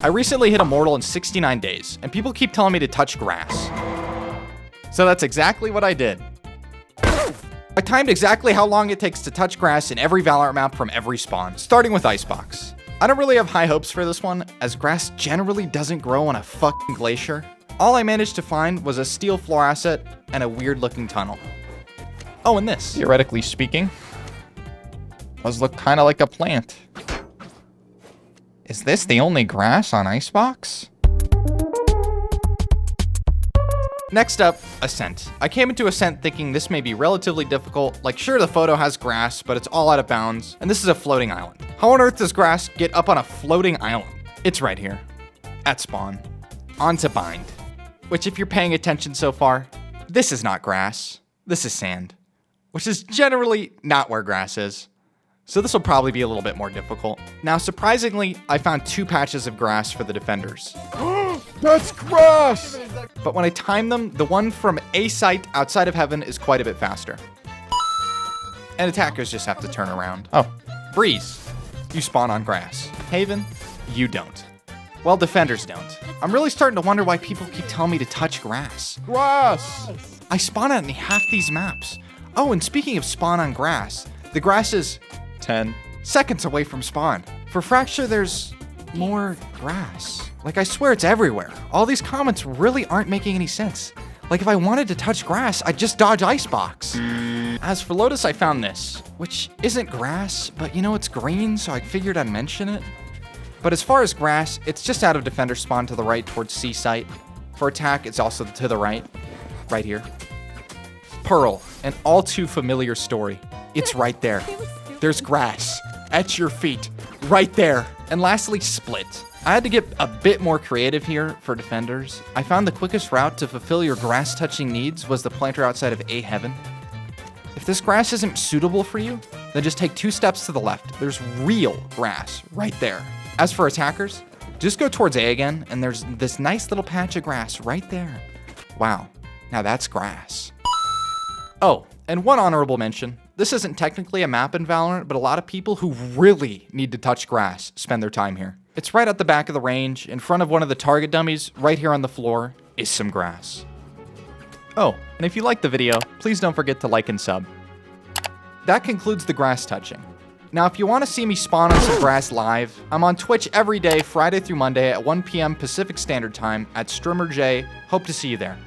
I recently hit Immortal in 69 days, and people keep telling me to touch grass. So that's exactly what I did. I timed exactly how long it takes to touch grass in every Valorant map from every spawn, starting with Icebox. I don't really have high hopes for this one, as grass generally doesn't grow on a fucking glacier. All I managed to find was a steel floor asset and a weird looking tunnel. Oh, and this. Theoretically speaking, does look kind of like a plant. Is this the only grass on Icebox? Next up, Ascent. I came into Ascent thinking this may be relatively difficult, like sure the photo has grass, but it's all out of bounds, and this is a floating island. How on earth does grass get up on a floating island? It's right here, at spawn, onto bind. Which if you're paying attention so far, this is not grass, this is sand. Which is generally not where grass is. So this will probably be a little bit more difficult. Now, surprisingly, I found 2 patches of grass for the defenders. That's grass! But when I time them, the one from a site outside of heaven is quite a bit faster. And attackers just have to turn around. Oh, Breeze, you spawn on grass. Haven, you don't. Well, defenders don't. I'm really starting to wonder why people keep telling me to touch grass. Grass! I spawn on half these maps. Oh, and speaking of spawn on grass, the grass is 10 seconds away from spawn. For Fracture, there's more grass. Like, I swear it's everywhere. All these comments really aren't making any sense. Like, if I wanted to touch grass, I'd just dodge Icebox. As for Lotus, I found this, which isn't grass, but you know, it's green, so I figured I'd mention it. But as far as grass, it's just out of defender spawn to the right towards C site. For attack, it's also to the right here. Pearl, an all too familiar story. It's right there. There's grass at your feet, right there. And lastly, Split. I had to get a bit more creative here for defenders. I found the quickest route to fulfill your grass touching needs was the planter outside of A heaven. If this grass isn't suitable for you, then just take 2 steps to the left. There's real grass right there. As for attackers, just go towards A again, and there's this nice little patch of grass right there. Wow, now that's grass. Oh, and one honorable mention. This isn't technically a map in Valorant, but a lot of people who really need to touch grass spend their time here. It's right at the back of the range, in front of one of the target dummies, right here on the floor, is some grass. Oh, and if you liked the video, please don't forget to like and sub. That concludes the grass touching. Now, if you want to see me spawn on some grass live, I'm on Twitch every day, Friday through Monday at 1 p.m. Pacific Standard Time at StreamerJ. Hope to see you there.